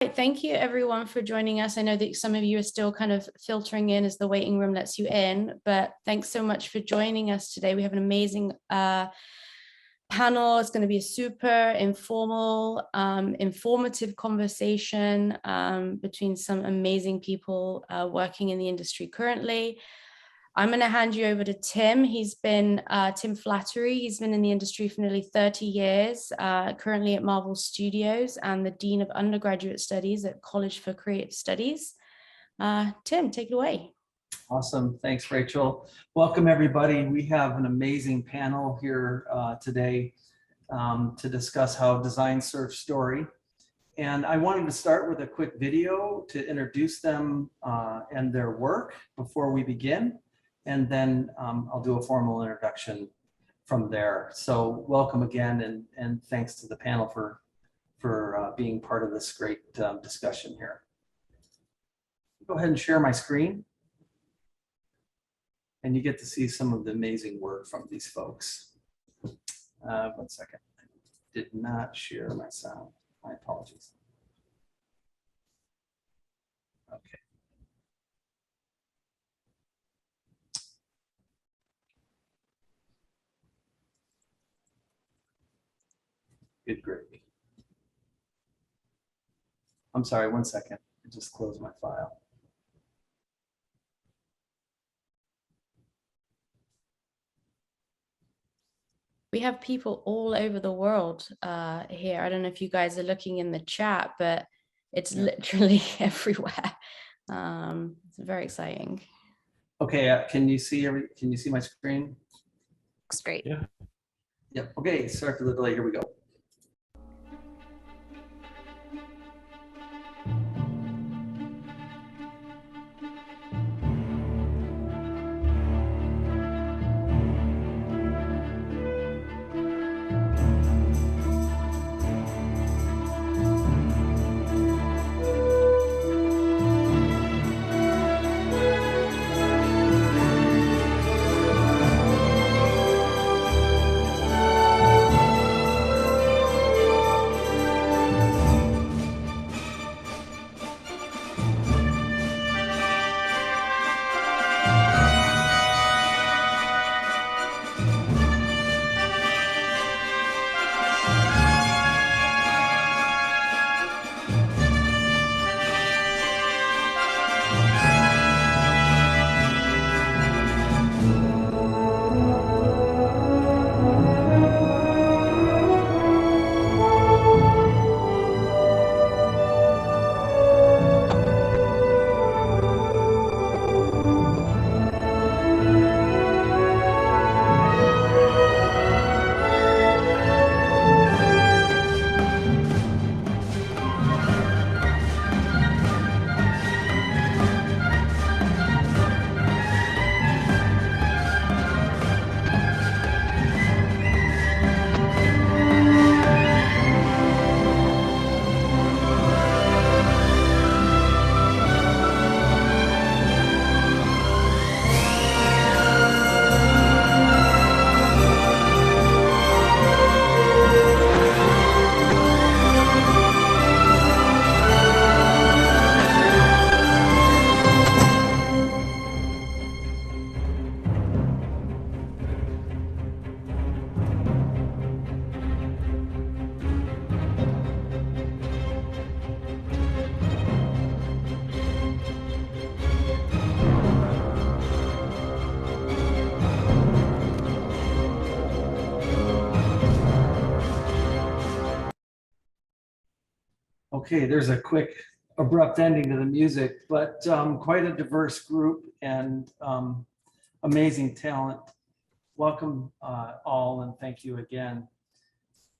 Thank you everyone for joining us. I know that some of you are still kind of filtering in as the waiting room lets you in, but thanks so much for joining us today. We have an amazing panel. It's going to be a super informal, informative conversation between some amazing people working in the industry currently. I'm going to hand you over to Tim. He's been Tim Flattery. He's been in the industry for nearly 30 years, currently at Marvel Studios and the Dean of Undergraduate Studies at College for Creative Studies. Tim, take it away. Awesome. Thanks, Rachel. Welcome, everybody. We have an amazing panel here today to discuss how design serves story. And I wanted to start with a quick video to introduce them and their work before we begin. And then I'll do a formal introduction from there. So welcome again, and thanks to the panel for being part of this great discussion here. Go ahead and share my screen. And you get to see some of the amazing work from these folks. 1 second, I did not share my sound. My apologies. Okay. Good, great. I'm sorry, 1 second. I just closed my file. We have people all over the world here. I don't know if you guys are looking in the chat, but it's literally everywhere. It's very exciting. Okay, can you see my screen? Looks great. Yeah. Yep. Okay, sorry for the delay. Here we go. Okay, there's a quick abrupt ending to the music, but quite a diverse group and amazing talent. Welcome all, and thank you again.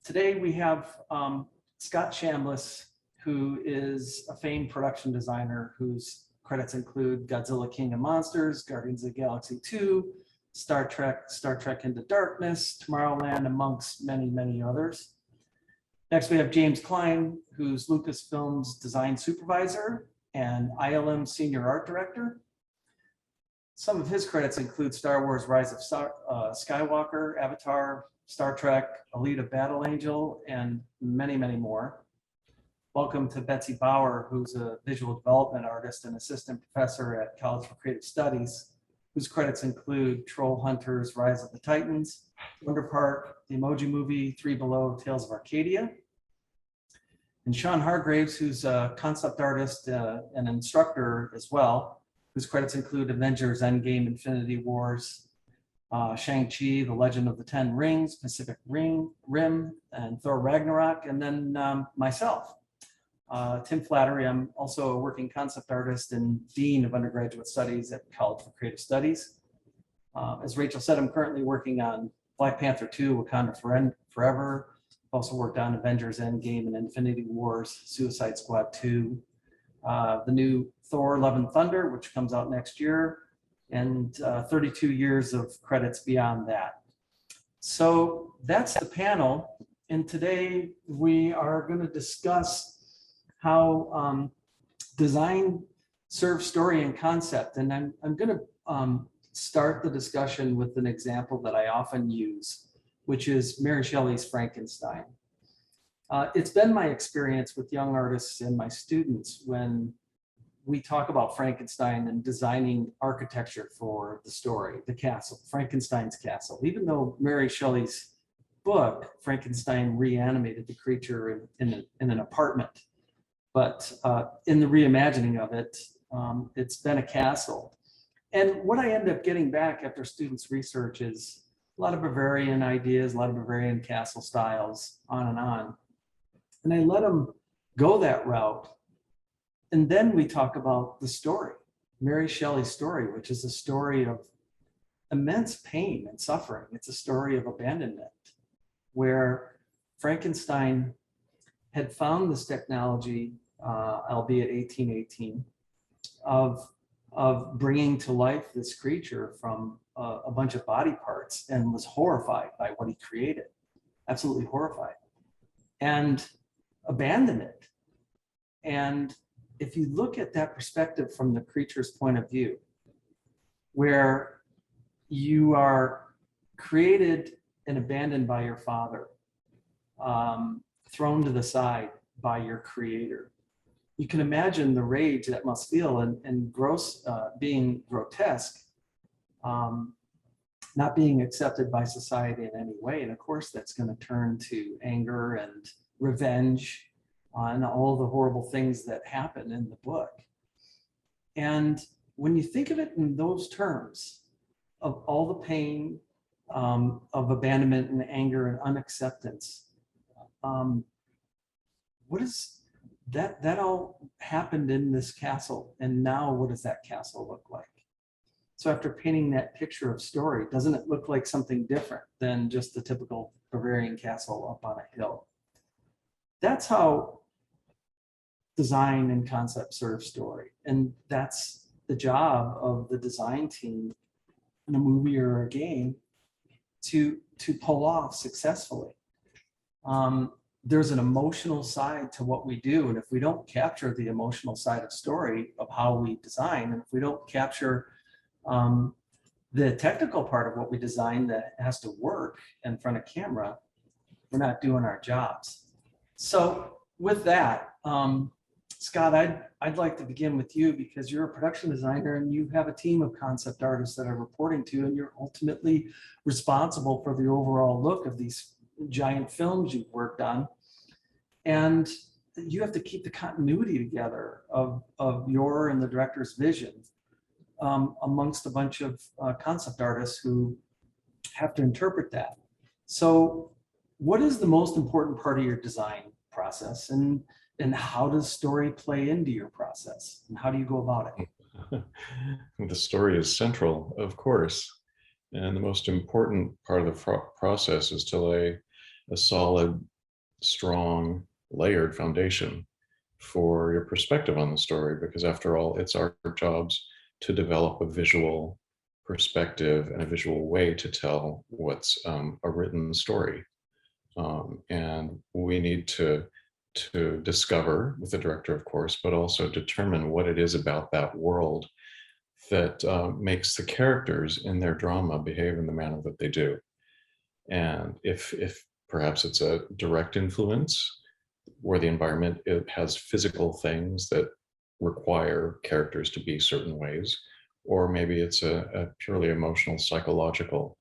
Today we have Scott Chambliss, who is a famed production designer whose credits include Godzilla King of Monsters, Guardians of the Galaxy 2, Star Trek Into Darkness, Tomorrowland, amongst many, many others. Next, we have James Clyne, who's Lucasfilm's design supervisor and ILM senior art director. Some of his credits include Star Wars Rise of Skywalker, Avatar, Star Trek, Alita Battle Angel, and many, many more. welcome to Betsy Bauer, who's a visual development artist and assistant professor at College for Creative Studies, whose credits include Troll Hunters, Rise of the Titans, Wonder Park, The Emoji Movie, Three Below, Tales of Arcadia. And Sean Hargreaves, who's a concept artist and instructor as well, whose credits include Avengers, Endgame, Infinity Wars, Shang-Chi, The Legend of the Ten Rings, Pacific Rim, and Thor Ragnarok, and then myself, Tim Flattery. I'm also a working concept artist and dean of undergraduate studies at College for Creative Studies. As Rachel said, I'm currently working on Black Panther 2, Wakanda Forever. I've also worked on Avengers, Endgame, and Infinity Wars, Suicide Squad 2, the new Thor Love and Thunder, which comes out next year, and 32 years of credits beyond that. So that's the panel. And today we are going to discuss how design serves story and concept. And I'm going to start the discussion with an example that I often use, which is Mary Shelley's Frankenstein. It's been my experience with young artists and my students when we talk about Frankenstein and designing architecture for the story, the castle, Frankenstein's castle. Even though Mary Shelley's book, Frankenstein reanimated the creature in an apartment, but in the reimagining of it, it's been a castle. And what I end up getting back after students' research is a lot of Bavarian ideas, a lot of Bavarian castle styles, on and on. And I let them go that route. And then we talk about the story, Mary Shelley's story, which is a story of immense pain and suffering. It's a story of abandonment, where Frankenstein had found this technology, albeit 1818, of bringing to life this creature from a bunch of body parts, and was horrified by what he created, absolutely horrified, and abandoned it. And if you look at that perspective from the creature's point of view, where you are created and abandoned by your father, thrown to the side by your creator, you can imagine the rage that must feel, and being grotesque, not being accepted by society in any way. And of course, that's going to turn to anger and revenge on all the horrible things that happen in the book. And when you think of it in those terms, of all the pain of abandonment and anger and unacceptance, what is that all happened in this castle? And now what does that castle look like? So after painting that picture of story, doesn't it look like something different than just the typical Bavarian castle up on a hill? That's how design and concept serve story. And that's the job of the design team in a movie or a game to pull off successfully. There's an emotional side to what we do. And if we don't capture the emotional side of story of how we design, and if we don't capture the technical part of what we design that has to work in front of camera, we're not doing our jobs. So with that, Scott, I'd like to begin with you, because you're a production designer and you have a team of concept artists that are reporting to you, and you're ultimately responsible for the overall look of these giant films you've worked on. And you have to keep the continuity together of your and the director's vision amongst a bunch of concept artists who have to interpret that. So what is the most important part of your design process, and how does story play into your process, and how do you go about it? The story is central, of course. And the most important part of the process is to lay a solid, strong, layered foundation for your perspective on the story, because after all, it's our jobs to develop a visual perspective and a visual way to tell what's a written story. And we need to discover with the director, of course, but also determine what it is about that world that makes the characters in their drama behave in the manner that they do. And if perhaps it's a direct influence, where the environment, it has physical things that require characters to be certain ways, or maybe it's a purely emotional, psychological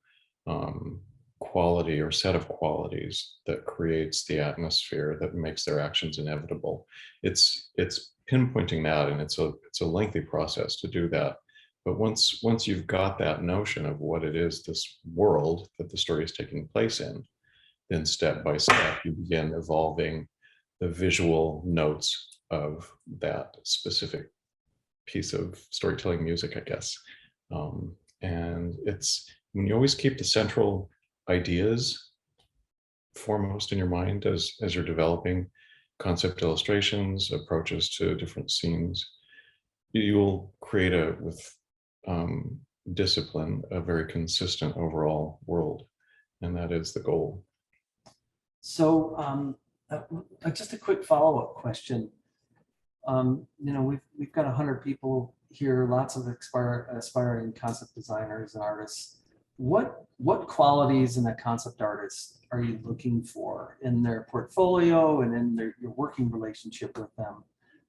quality or set of qualities that creates the atmosphere that makes their actions inevitable. It's pinpointing that, and it's a lengthy process to do that. But once you've got that notion of what it is, this world that the story is taking place in, then step by step you begin evolving the visual notes of that specific piece of storytelling music, I guess. And it's when you always keep the central ideas foremost in your mind as you're developing concept illustrations, approaches to different scenes, you'll create with discipline a very consistent overall world, and that is the goal. So just a quick follow-up question. We've got 100 people here, lots of aspiring concept designers and artists. What qualities in a concept artist are you looking for in their portfolio and in your working relationship with them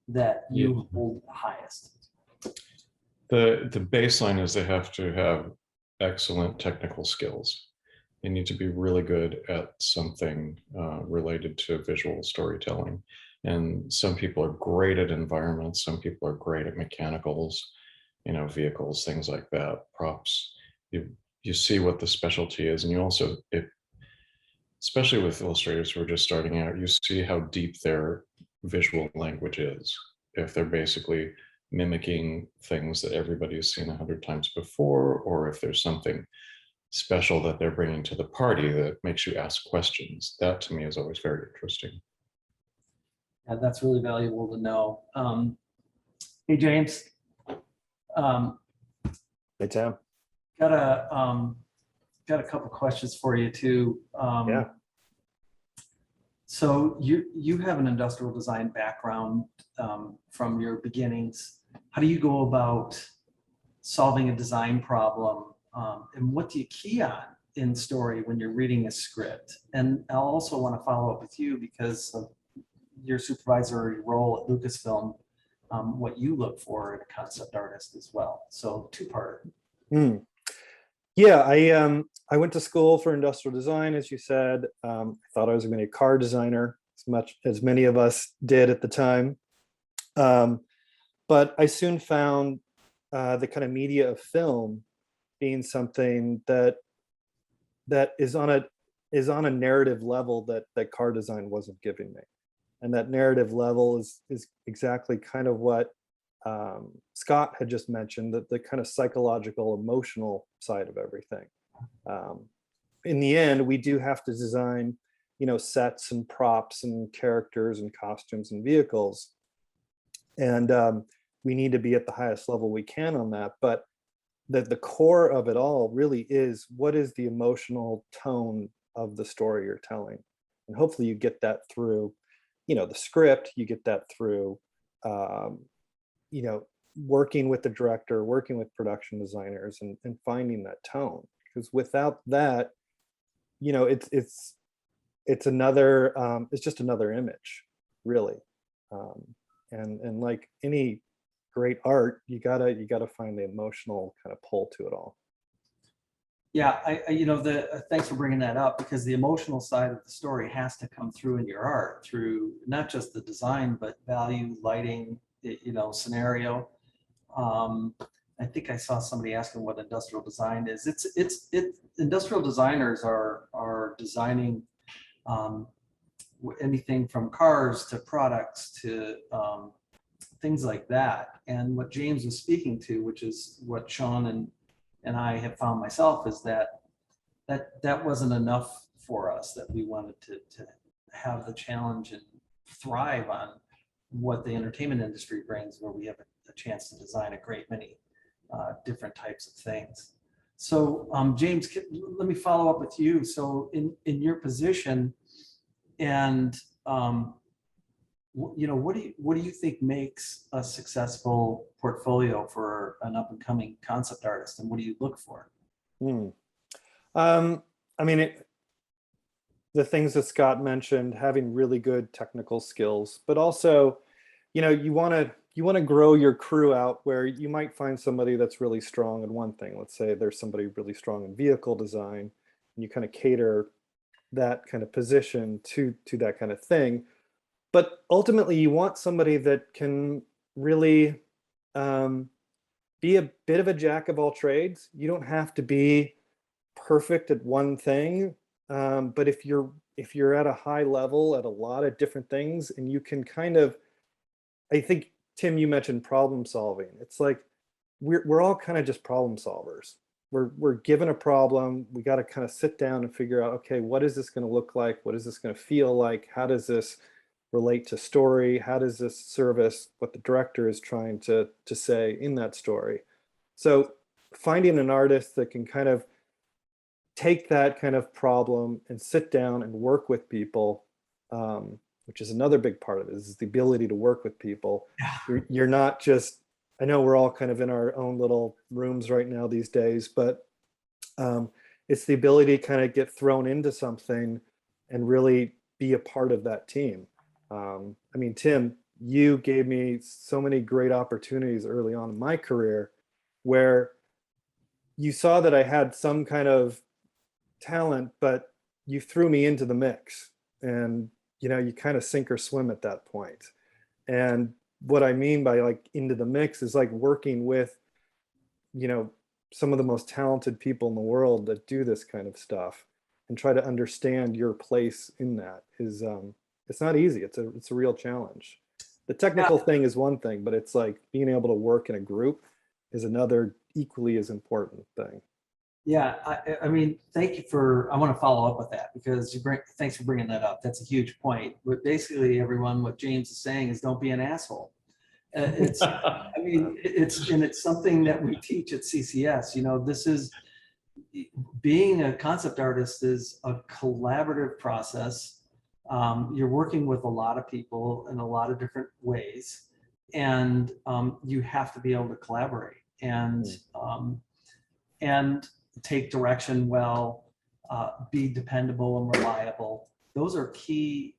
that you hold the highest? The baseline is they have to have excellent technical skills. They need to be really good at something related to visual storytelling. And some people are great at environments. Some people are great at mechanicals, vehicles, things like that, props. You see what the specialty is. And you also, especially with illustrators who are just starting out, you see how deep their visual language is. If they're basically mimicking things that everybody has seen 100 times before, or if there's something special that they're bringing to the party that makes you ask questions. That to me is always very interesting. Yeah, that's really valuable to know. Hey, James. Hey, Tim. Got a couple questions for you too. Yeah. So you have an industrial design background from your beginnings. How do you go about solving a design problem, and what do you key on in story when you're reading a script? And I'll also want to follow up with you because of your supervisory role at Lucasfilm, what you look for in a concept artist as well. So two-part. Yeah, I went to school for industrial design, as you said. I thought I was going to be a car designer, as much as many of us did at the time. But I soon found the kind of media of film being something that is on a narrative level that car design wasn't giving me. And that narrative level is exactly kind of what Scott had just mentioned, that the kind of psychological, emotional side of everything. In the end, we do have to design, sets and props and characters and costumes and vehicles. And we need to be at the highest level we can on that. But the core of it all really is, what is the emotional tone of the story you're telling? And hopefully you get that through, the script, you get that through, working with the director, working with production designers, and finding that tone. Because without that, it's another, it's just another image, really. And like any great art, you gotta find the emotional kind of pull to it all. Yeah, thanks for bringing that up, because the emotional side of the story has to come through in your art, through not just the design, but value, lighting, scenario. I think I saw somebody asking what industrial design is. Industrial designers are designing anything from cars to products to things like that. And what James was speaking to, which is what Sean and I have found myself, is that wasn't enough for us, that we wanted to have the challenge and thrive on what the entertainment industry brings, where we have a chance to design a great many different types of things. So James, let me follow up with you. So in your position, and what do you think makes a successful portfolio for an up and coming concept artist, and what do you look for? I mean, the things that Scott mentioned, having really good technical skills, but also, you want to grow your crew out where you might find somebody that's really strong in one thing. Let's say there's somebody really strong in vehicle design, and you kind of cater that kind of position to that kind of thing. But ultimately, you want somebody that can really be a bit of a jack of all trades. You don't have to be perfect at one thing, but if you're at a high level at a lot of different things, and you can kind of, I think Tim, you mentioned problem solving. It's like we're all kind of just problem solvers. We're given a problem. We got to kind of sit down and figure out, okay, what is this going to look like? What is this going to feel like? How does this relate to story? How does this service what the director is trying to say in that story? So finding an artist that can kind of take that kind of problem and sit down and work with people, which is another big part of it, is the ability to work with people. You're not just, I know we're all kind of in our own little rooms right now these days, but it's the ability to kind of get thrown into something and really be a part of that team. I mean, Tim, you gave me so many great opportunities early on in my career where you saw that I had some kind of talent, but you threw me into the mix, and you kind of sink or swim at that point. And what I mean by like into the mix is like working with some of the most talented people in the world that do this kind of stuff, and try to understand your place in that is it's not easy. It's a real challenge. The technical thing is one thing, but it's like being able to work in a group is another equally as important thing. Yeah, I mean, thank you for, I want to follow up with that because thanks for bringing that up. That's a huge point. But basically, everyone, what James is saying is don't be an asshole. It's, I mean, it's something that we teach at CCS. This is, being a concept artist is a collaborative process. You're working with a lot of people in a lot of different ways, and you have to be able to collaborate and take direction well, be dependable and reliable. Those are key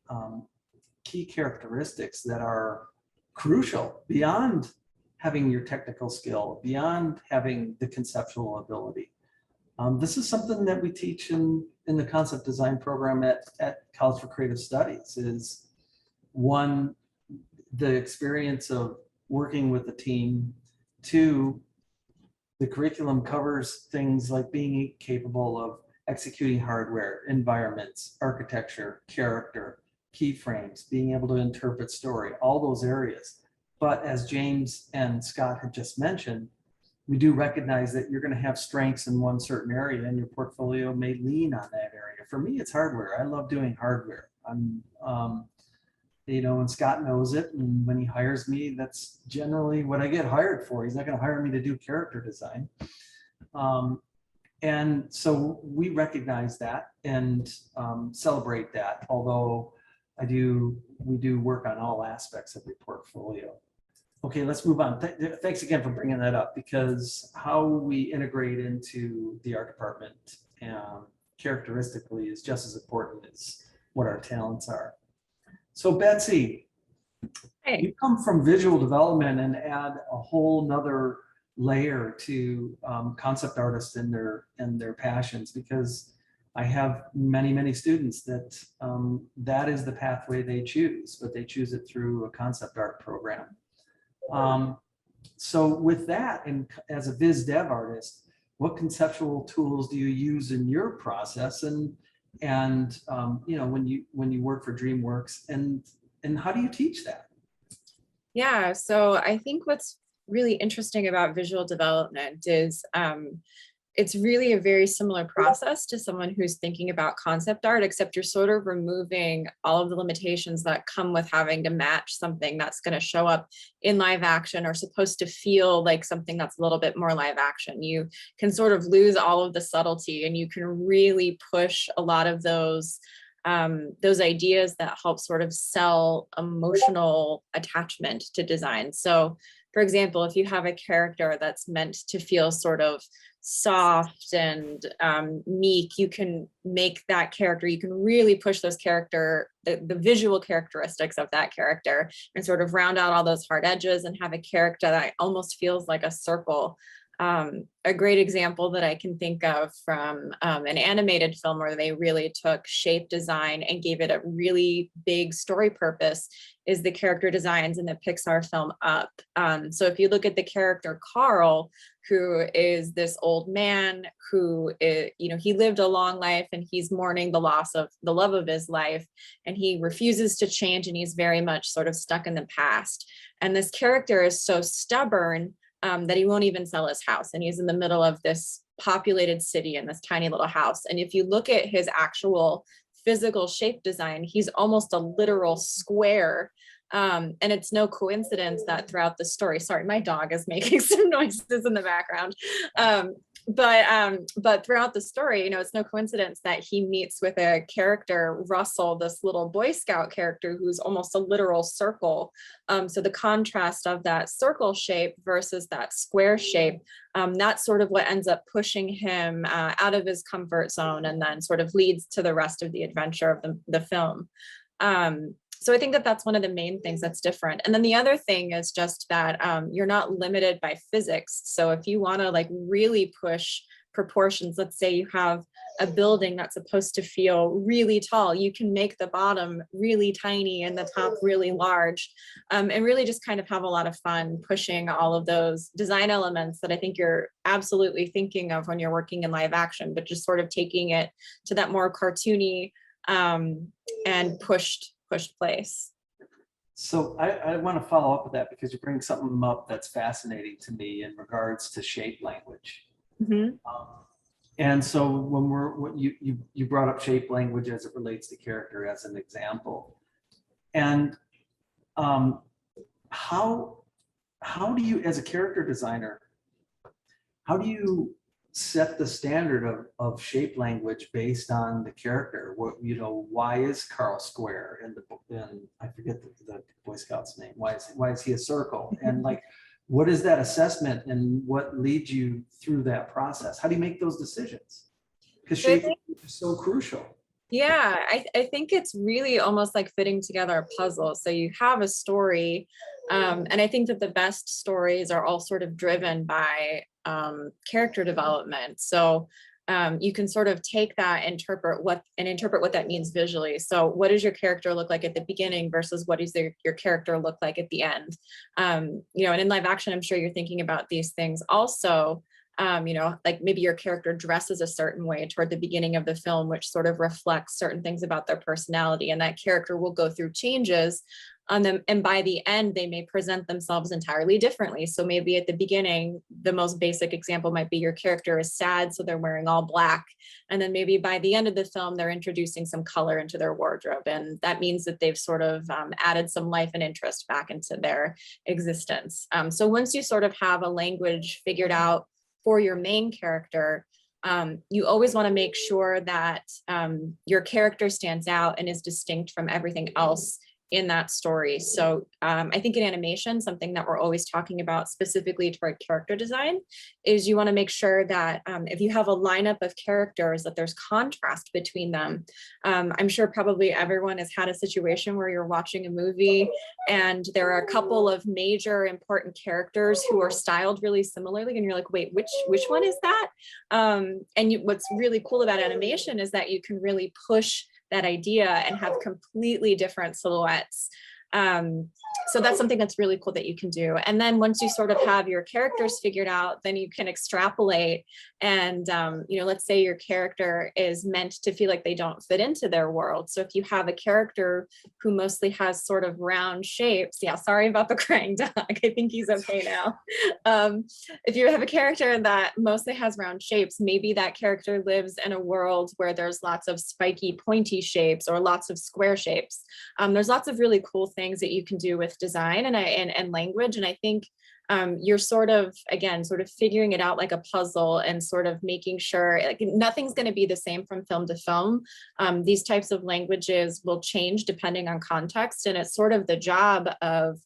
characteristics that are crucial beyond having your technical skill, beyond having the conceptual ability. This is something that we teach in the concept design program at College for Creative Studies. Is one, the experience of working with a team. Two, the curriculum covers things like being capable of executing hardware, environments, architecture, character, keyframes, being able to interpret story, all those areas. But as James and Scott had just mentioned, we do recognize that you're going to have strengths in one certain area, and your portfolio may lean on that area. For me, it's hardware. I love doing hardware. And Scott knows it. And when he hires me, that's generally what I get hired for. He's not going to hire me to do character design. And so we recognize that and celebrate that. Although we do work on all aspects of your portfolio. Okay, let's move on. Thanks again for bringing that up, because how we integrate into the art department characteristically is just as important as what our talents are. So Betsy, Hey. you come from visual development and add a whole nother layer to concept artists and their passions, because I have many students that that is the pathway they choose, but they choose it through a concept art program. So with that, and as a viz dev artist, what conceptual tools do you use in your process, and when you work for DreamWorks, and how do you teach that? Yeah, so I think what's really interesting about visual development is it's really a very similar process to someone who's thinking about concept art, except you're sort of removing all of the limitations that come with having to match something that's going to show up in live action or supposed to feel like something that's a little bit more live action. You can sort of lose all of the subtlety, and you can really push a lot of those ideas that help sort of sell emotional attachment to design. So for example, if you have a character that's meant to feel sort of soft and meek, you can make that character, you can really push those the visual characteristics of that character and sort of round out all those hard edges and have a character that almost feels like a circle. A great example that I can think of from an animated film where they really took shape design and gave it a really big story purpose is the character designs in the Pixar film Up. So if you look at the character Carl, who is this old man who is, he lived a long life and he's mourning the loss of the love of his life, and he refuses to change, and he's very much sort of stuck in the past. And this character is so stubborn that he won't even sell his house. And he's in the middle of this populated city in this tiny little house. And if you look at his actual physical shape design, he's almost a literal square. And it's no coincidence that throughout the story, sorry, my dog is making some noises in the background. But throughout the story, it's no coincidence that he meets with a character, Russell, this little Boy Scout character who's almost a literal circle. So the contrast of that circle shape versus that square shape, that's sort of what ends up pushing him out of his comfort zone, and then sort of leads to the rest of the adventure of the film. So I think that that's one of the main things that's different. And then the other thing is just that you're not limited by physics. So if you want to like really push proportions, let's say you have a building that's supposed to feel really tall, you can make the bottom really tiny and the top really large, and really just kind of have a lot of fun pushing all of those design elements that I think you're absolutely thinking of when you're working in live action, but just sort of taking it to that more cartoony and pushed place. So I want to follow up with that because you bring something up that's fascinating to me in regards to shape language. Mm-hmm. And so when you brought up shape language as it relates to character as an example, and how do you, as a character designer, how do you set the standard of shape language based on the character? What, why is Carl square in I forget the Boy Scout's name? Why is he a circle? And like, what is that assessment and what leads you through that process? How do you make those decisions? Because shape language is so crucial. Yeah, I think it's really almost like fitting together a puzzle. So you have a story, and I think that the best stories are all sort of driven by character development. So you can sort of take that, interpret what that means visually. So what does your character look like at the beginning versus what does your character look like at the end? And in live action, I'm sure you're thinking about these things also. Like maybe your character dresses a certain way toward the beginning of the film, which sort of reflects certain things about their personality, and that character will go through changes on them. And by the end, they may present themselves entirely differently. So maybe at the beginning, the most basic example might be your character is sad, so they're wearing all black. And then maybe by the end of the film, they're introducing some color into their wardrobe. And that means that they've sort of added some life and interest back into their existence. So once you sort of have a language figured out for your main character, you always want to make sure that your character stands out and is distinct from everything else in that story. So I think in animation, something that we're always talking about specifically toward character design is you want to make sure that if you have a lineup of characters, that there's contrast between them. I'm sure probably everyone has had a situation where you're watching a movie and there are a couple of major important characters who are styled really similarly, and you're like, wait, which one is that? What's really cool about animation is that you can really push that idea and have completely different silhouettes. So that's something that's really cool that you can do. And then once you sort of have your characters figured out, then you can extrapolate. And, let's say your character is meant to feel like they don't fit into their world. So if you have a character who mostly has sort of round shapes, yeah, sorry about the crying dog. I think he's okay now. If you have a character that mostly has round shapes, maybe that character lives in a world where there's lots of spiky, pointy shapes or lots of square shapes. There's lots of really cool things that you can do with design and language. And I think you're sort of figuring it out like a puzzle and sort of making sure like nothing's going to be the same from film to film. These types of languages will change depending on context. And it's sort of the job of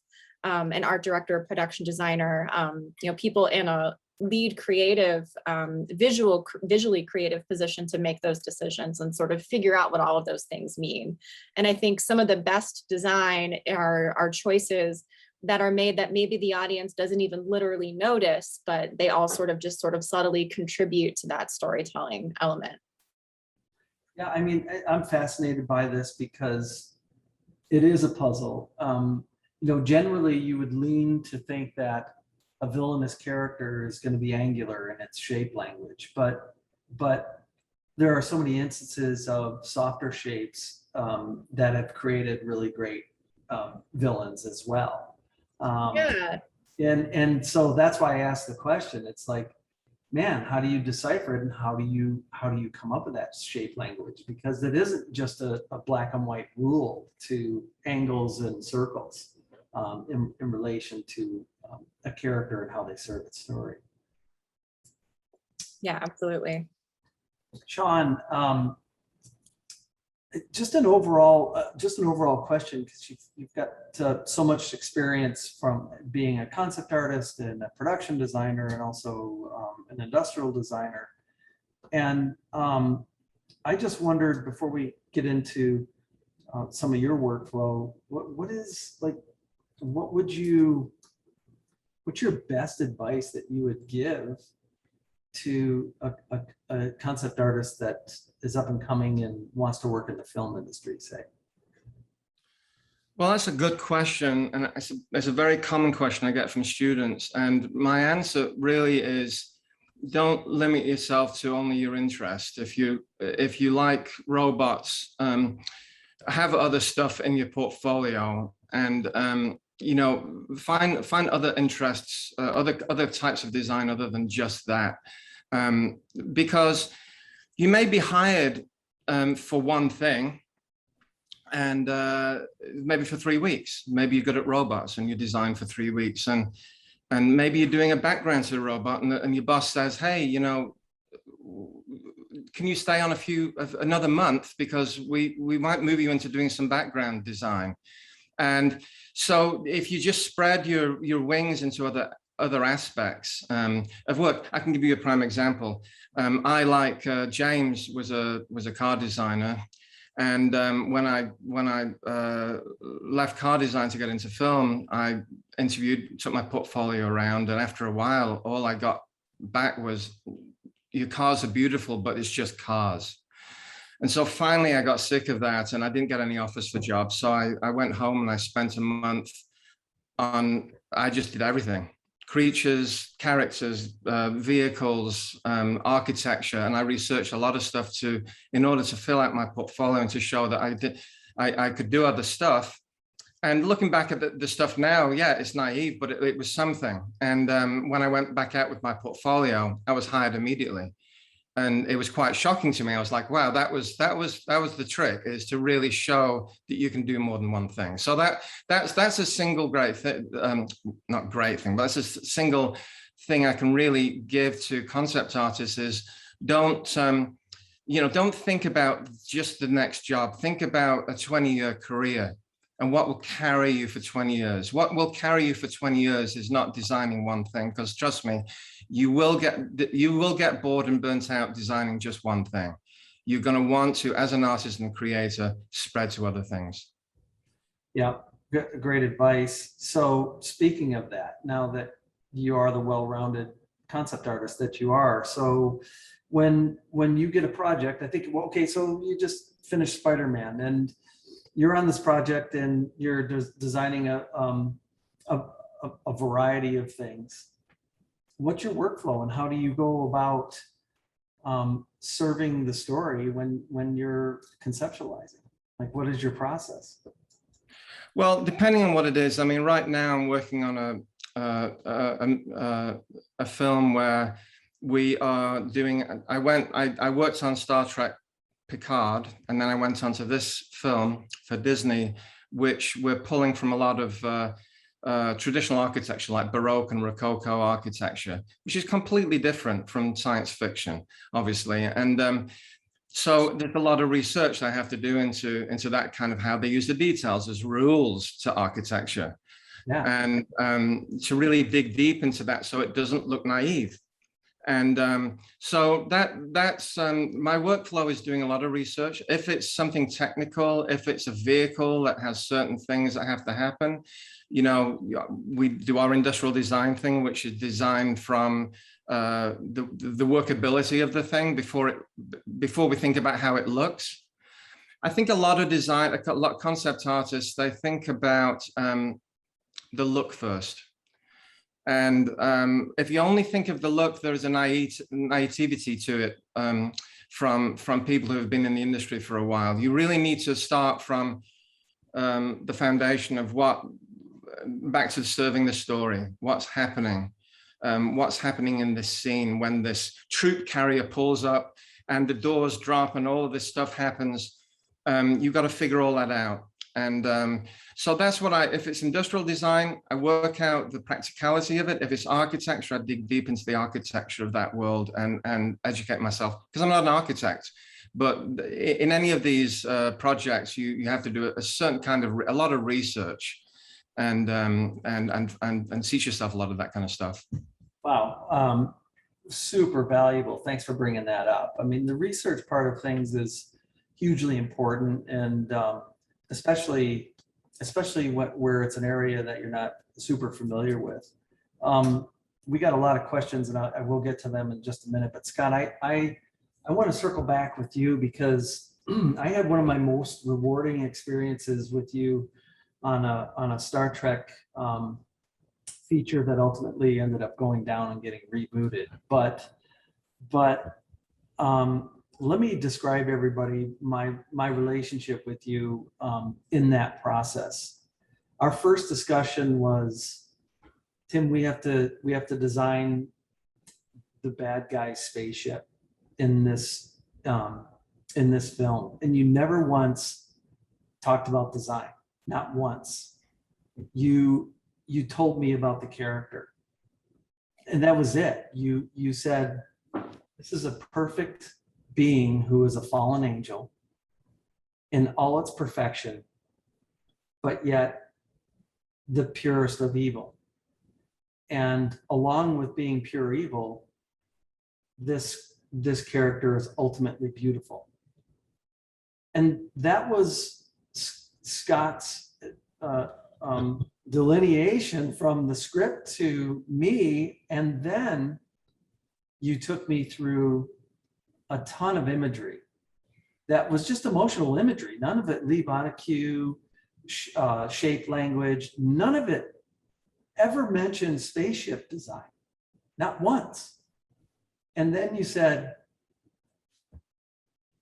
an art director, production designer, people in a lead creative, visually creative position to make those decisions and sort of figure out what all of those things mean. And I think some of the best design are choices that are made that maybe the audience doesn't even literally notice, but they all sort of subtly contribute to that storytelling element. Yeah, I mean, I'm fascinated by this because it is a puzzle. Generally you would lean to think that a villainous character is going to be angular in its shape language, but there are so many instances of softer shapes that have created really great villains as well. Yeah. And so that's why I asked the question. It's like, man, how do you decipher it, and how do you come up with that shape language? Because it isn't just a black and white rule to angles and circles in relation to a character and how they serve its story. Yeah, absolutely. Sean, just an overall question, because you've got so much experience from being a concept artist and a production designer, and also an industrial designer. And I just wondered, before we get into some of your workflow, what's your best advice that you would give to a concept artist that is up and coming and wants to work in the film industry, say? Well, that's a good question, and it's a very common question I get from students. And my answer really is, don't limit yourself to only your interest. If you like robots, have other stuff in your portfolio, and find other interests, other types of design other than just that, because you may be hired for one thing, and maybe for 3 weeks. Maybe you're good at robots and you design for 3 weeks, and maybe you're doing a background to the robot, and your boss says, hey, can you stay on another month, because we might move you into doing some background design. And so if you just spread your wings into other aspects of work, I can give you a prime example. James was a car designer, and when I left car design to get into film, I took my portfolio around, and after a while, all I got back was, your cars are beautiful, but it's just cars. And so finally I got sick of that, and I didn't get any offers for jobs. So I went home and I spent a month I just did everything: creatures, characters, vehicles, architecture. And I researched a lot of stuff in order to fill out my portfolio and to show that I could do other stuff. And looking back at the stuff now, yeah, it's naive, but it was something. And when I went back out with my portfolio, I was hired immediately. And it was quite shocking to me. I was like, wow, that was the trick, is to really show that you can do more than one thing. So that's a single great thing, not great thing, but that's a single thing I can really give to concept artists, is don't think about just the next job. Think about a 20-year career and what will carry you for 20 years. What will carry you for 20 years is not designing one thing, because trust me, you will get bored and burnt out designing just one thing. You're going to want to, as an artist and creator, spread to other things. Yeah, great advice. So speaking of that, now that you are the well-rounded concept artist that you are, so when you get a project, I think, well, okay, so you just finished Spider-Man, and you're on this project and you're designing a variety of things. What's your workflow, and how do you go about serving the story when you're conceptualizing? Like, what is your process? Well, depending on what it is. I mean, right now I'm working on a film where we are doing. I worked on Star Trek Picard, and then I went on to this film for Disney, which we're pulling from a lot of traditional architecture, like Baroque and Rococo architecture, which is completely different from science fiction, obviously. And so there's a lot of research I have to do into that kind of how they use the details as rules to architecture. Yeah. and to really dig deep into that so it doesn't look naive. And so that's my workflow is doing a lot of research. If it's something technical, if it's a vehicle that has certain things that have to happen, you know, we do our industrial design thing, which is designed from the workability of the thing before we think about how it looks. I think a lot of concept artists, they think about the look first. And if you only think of the look, there is a naivety to it from people who have been in the industry for a while. You really need to start from the foundation of back to serving the story, what's happening in this scene when this troop carrier pulls up and the doors drop and all of this stuff happens. You've got to figure all that out. And so that's what if it's industrial design, I work out the practicality of it. If it's architecture, I dig deep into the architecture of that world and educate myself, because I'm not an architect. But in any of these projects, you have to do a certain kind of, a lot of research and teach yourself a lot of that kind of stuff. Wow. Super valuable. Thanks for bringing that up. I mean, the research part of things is hugely important, and especially where it's an area that you're not super familiar with. We got a lot of questions, and I will get to them in just a minute. But Scott, I want to circle back with you because I had one of my most rewarding experiences with you on a Star Trek feature that ultimately ended up going down and getting rebooted. But let me describe everybody my relationship with you in that process. Our first discussion was, Tim, we have to design the bad guy's spaceship in this film, and you never once talked about design, not once. You told me about the character, and that was it. You said, this is a perfect being who is a fallen angel in all its perfection, but yet the purest of evil. And along with being pure evil, this character is ultimately beautiful. And that was Scott's delineation from the script to me. And then you took me through a ton of imagery that was just emotional imagery. None of it Lee Bonacue, shape language, none of it ever mentioned spaceship design, not once. And then you said,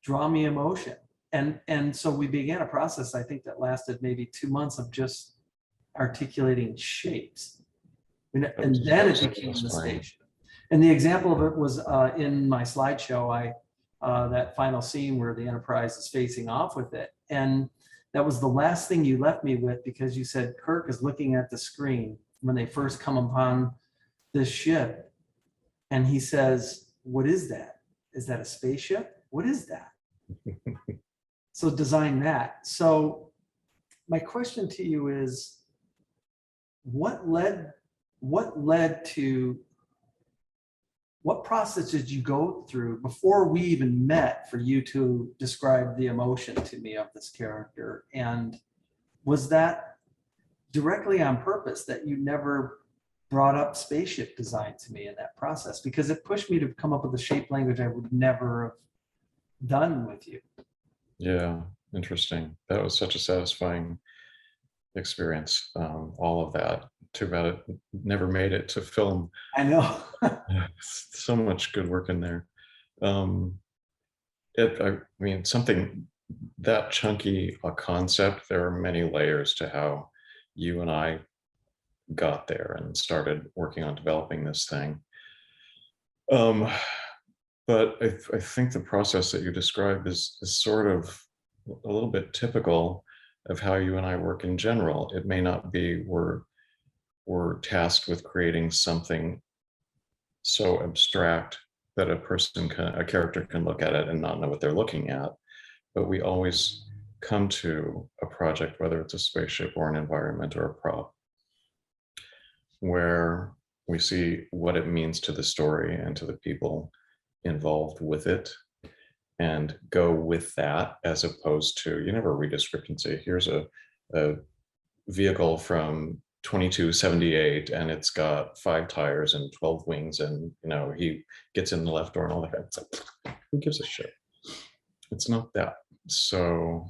draw me emotion. And so we began a process, I think, that lasted maybe 2 months of just articulating shapes. And then it became the spaceship. And the example of it was in my slideshow, that final scene where the Enterprise is facing off with it. And that was the last thing you left me with, because you said Kirk is looking at the screen when they first come upon this ship. And he says, what is that? Is that a spaceship? What is that? So design that. So my question to you is, what process did you go through before we even met for you to describe the emotion to me of this character? And was that directly on purpose that you never brought up spaceship design to me in that process? Because it pushed me to come up with a shape language I would never have done with you. Yeah, interesting. That was such a satisfying experience. All of that. Too bad it never made it to film. I know. So much good work in there. I mean, something that chunky a concept, there are many layers to how you and I got there and started working on developing this thing. But I think the process that you described is sort of a little bit typical of how you and I work in general. It may not be we're tasked with creating something so abstract that a character can look at it and not know what they're looking at. But we always come to a project, whether it's a spaceship or an environment or a prop, where we see what it means to the story and to the people involved with it, and go with that, as opposed to, you never read a script and say, here's a vehicle from 2278 and it's got 5 tires and 12 wings, and he gets in the left door and all that. It's like, who gives a shit? It's not that. So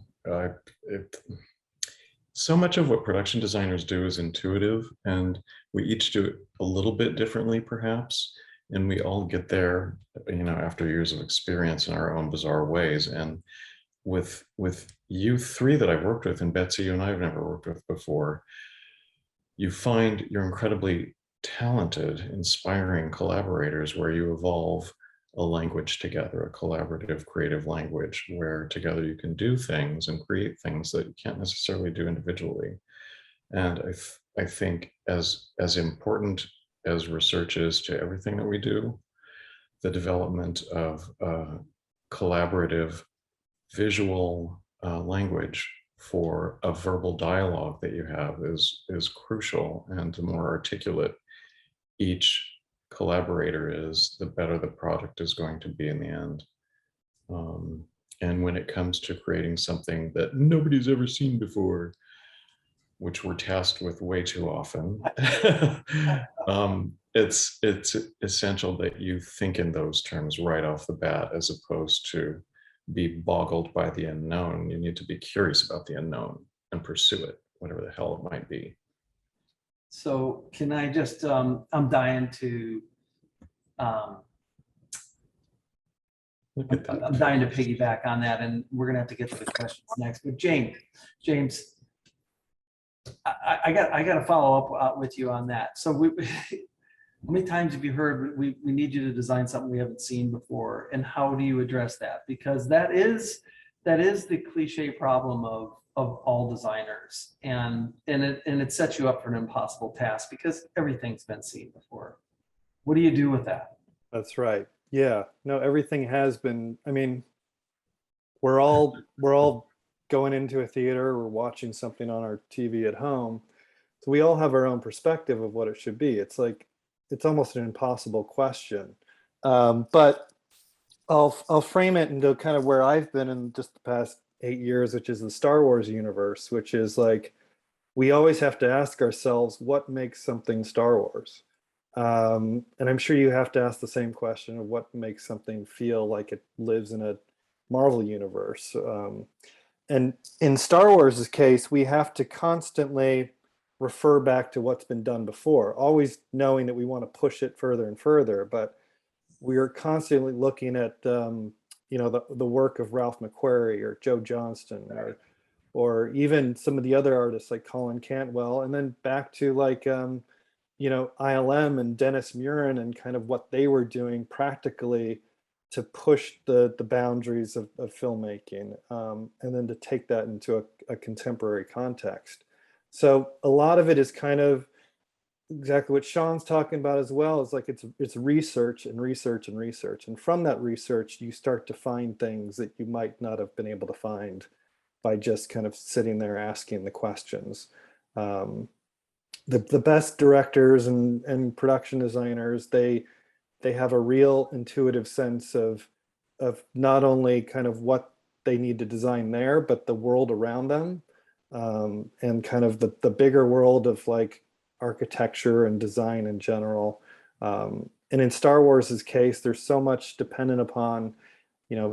so much of what production designers do is intuitive, and we each do it a little bit differently perhaps, and we all get there after years of experience in our own bizarre ways. And with you three that I've worked with, and Betsy, you and I have never worked with before, you find you're incredibly talented, inspiring collaborators where you evolve a language together, a collaborative, creative language where together you can do things and create things that you can't necessarily do individually. And I think as important as research is to everything that we do, the development of collaborative visual language for a verbal dialogue that you have is crucial. And the more articulate each collaborator is, the better the product is going to be in the end. And when it comes to creating something that nobody's ever seen before, which we're tasked with way too often, it's essential that you think in those terms right off the bat, as opposed to be boggled by the unknown. You need to be curious about the unknown and pursue it, whatever the hell it might be. So can I just, I'm dying to, Look at that. I'm dying to piggyback on that, and we're gonna have to get to the questions next. But James, I got to follow up with you on that. So how many times have you heard we need you to design something we haven't seen before, and how do you address that? Because that is the cliche problem of all designers, and it sets you up for an impossible task because everything's been seen before. What do you do with that? That's right. Yeah, no, everything has been. I mean, we're all going into a theater, we're watching something on our TV at home, so we all have our own perspective of what it should be. It's like, it's almost an impossible question, but I'll frame it into kind of where I've been in just the past 8 years, which is the Star Wars universe, which is like, we always have to ask ourselves, what makes something Star Wars? And I'm sure you have to ask the same question of what makes something feel like it lives in a Marvel universe. And in Star Wars' case, we have to constantly refer back to what's been done before, always knowing that we want to push it further and further, but we are constantly looking at the work of Ralph McQuarrie or Joe Johnston, or even some of the other artists like Colin Cantwell, and then back to like ILM and Dennis Murin and kind of what they were doing practically to push the boundaries of filmmaking, and then to take that into a contemporary context. So a lot of it is kind of exactly what Sean's talking about as well. Is like it's research and research and research, and from that research you start to find things that you might not have been able to find by just kind of sitting there asking the questions. The best directors and production designers, they have a real intuitive sense of not only kind of what they need to design there, but the world around them, and kind of the bigger world of like architecture and design in general. And in Star Wars's case, there's so much dependent upon,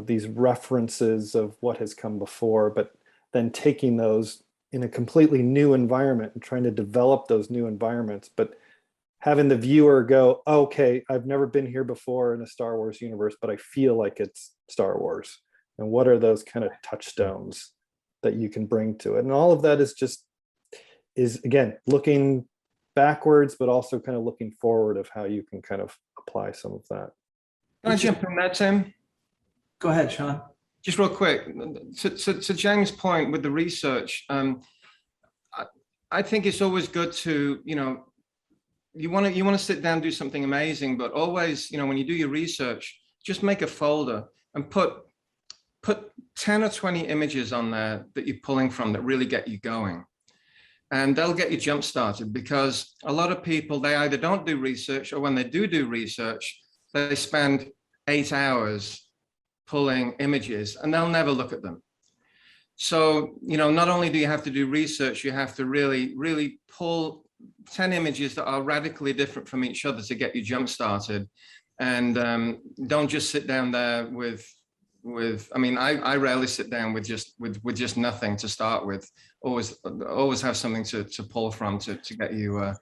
these references of what has come before, but then taking those in a completely new environment and trying to develop those new environments, but having the viewer go, okay, I've never been here before in a Star Wars universe, but I feel like it's Star Wars. And what are those kind of touchstones that you can bring to it? And all of that is again, looking backwards, but also kind of looking forward of how you can kind of apply some of that. Can I jump in there, Tim? Go ahead, Sean. Just real quick, to James' point with the research, I think it's always good to, you want to sit down and do something amazing, but always, when you do your research, just make a folder and put 10 or 20 images on there that you're pulling from that really get you going. and they'll get you jump started, because a lot of people, they either don't do research, or when they do research, they spend 8 hours pulling images and they'll never look at them. So, you know, not only do you have to do research, you have to really pull 10 images that are radically different from each other to get you jump started. And don't just sit down there with I mean, I rarely sit down with just nothing to start with. Always have something to pull from to get you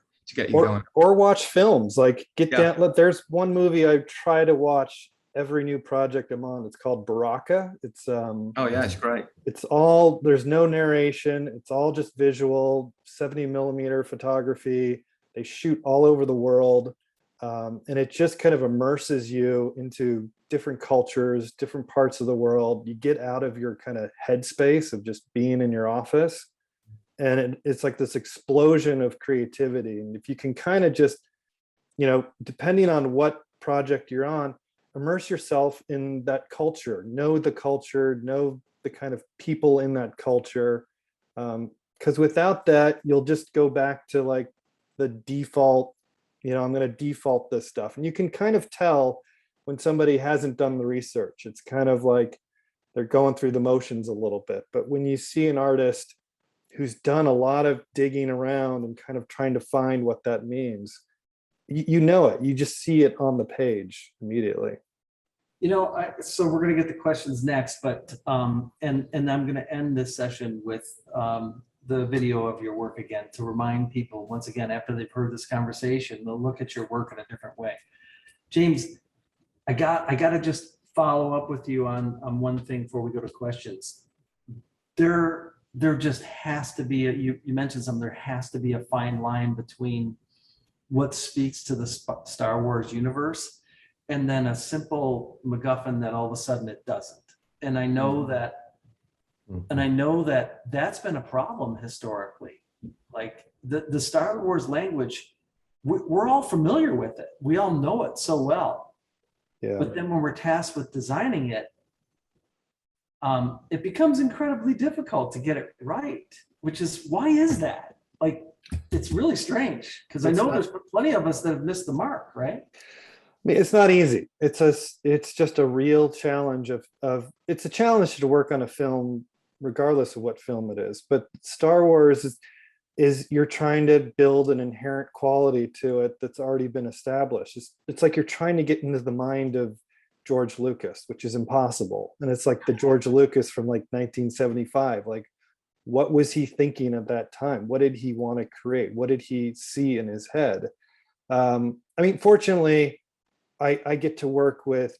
going. Or watch films, like get down. There's one movie I try to watch every new project I'm on. It's called Baraka. It's oh yeah, it's great. It's all, there's no narration. It's all just visual, 70mm photography. They shoot all over the world. And it just kind of immerses you into different cultures, different parts of the world. You get out of your kind of headspace of just being in your office. And it's like this explosion of creativity. And if you can kind of just, you know, depending on what project you're on, immerse yourself in that culture, know the culture, know the kind of people in that culture. Because without that, you'll just go back to like the default, you know, I'm going to default this stuff. And you can kind of tell when somebody hasn't done the research. It's kind of like they're going through the motions a little bit. But when you see an artist who's done a lot of digging around and kind of trying to find what that means, you know it. You just see it on the page immediately. You know, so we're going to get the questions next, but and I'm going to end this session with the video of your work again, to remind people once again, after they've heard this conversation, they'll look at your work in a different way. James, I got to just follow up with you on one thing before we go to questions. There just has to be you mentioned something. There has to be a fine line between what speaks to the Star Wars universe and then a simple MacGuffin that all of a sudden it doesn't. And I know that that's been a problem historically. Like the Star Wars language, we're all familiar with it. We all know it so well. Yeah. But then when we're tasked with designing it, it becomes incredibly difficult to get it right, which is, why is that? Like, it's really strange, because I know there's plenty of us that have missed the mark, right? I mean, it's not easy. It's just a real challenge of it's a challenge to work on a film, regardless of what film it is. But Star Wars is you're trying to build an inherent quality to it that's already been established. It's like you're trying to get into the mind of George Lucas, which is impossible. And it's like the George Lucas from like 1975. Like, what was he thinking at that time? What did he want to create? What did he see in his head? I mean, fortunately, I get to work with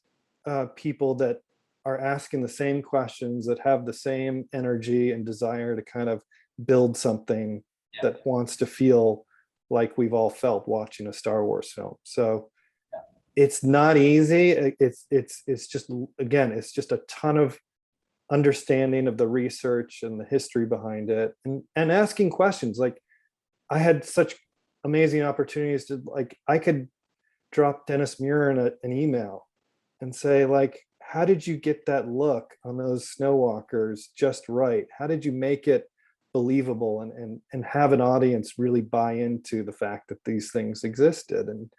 people that are asking the same questions, that have the same energy and desire to kind of build something that wants to feel like we've all felt watching a Star Wars film. So it's not easy. It's just, again, it's just a ton of understanding of the research and the history behind it, and asking questions. Like, I had such amazing opportunities to, like, I could drop Dennis Muir in an email and say, like, how did you get that look on those snowwalkers just right? How did you make it believable and have an audience really buy into the fact that these things existed? And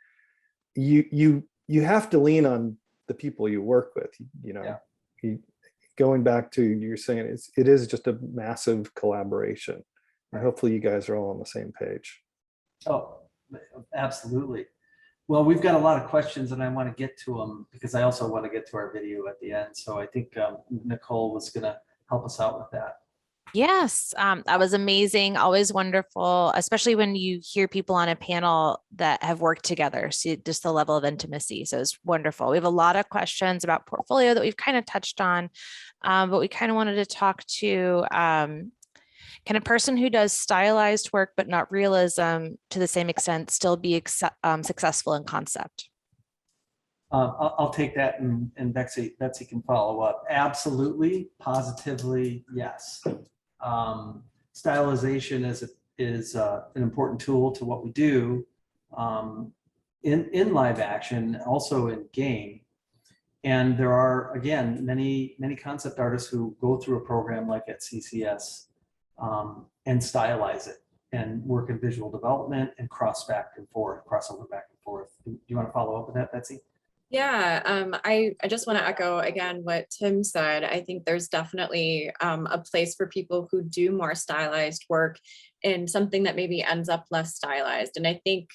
you have to lean on the people you work with, you know. Going back to, you're saying it is just a massive collaboration, and hopefully you guys are all on the same page. Oh, absolutely. Well, we've got a lot of questions and I want to get to them, because I also want to get to our video at the end. So I think Nicole was going to help us out with that. Yes, that was amazing. Always wonderful, especially when you hear people on a panel that have worked together. So just the level of intimacy. So it's wonderful. We have a lot of questions about portfolio that we've kind of touched on, but we kind of wanted to talk to, can a person who does stylized work but not realism to the same extent still be successful in concept? I'll take that, and Betsy can follow up. Absolutely, positively, yes. Stylization is an important tool to what we do in live action, also in game. And there are, again, many concept artists who go through a program like at CCS and stylize it. and work in visual development and crossover back and forth. Do you want to follow up with that, Betsy? Yeah, I just want to echo again what Tim said. I think there's definitely a place for people who do more stylized work in something that maybe ends up less stylized. And I think,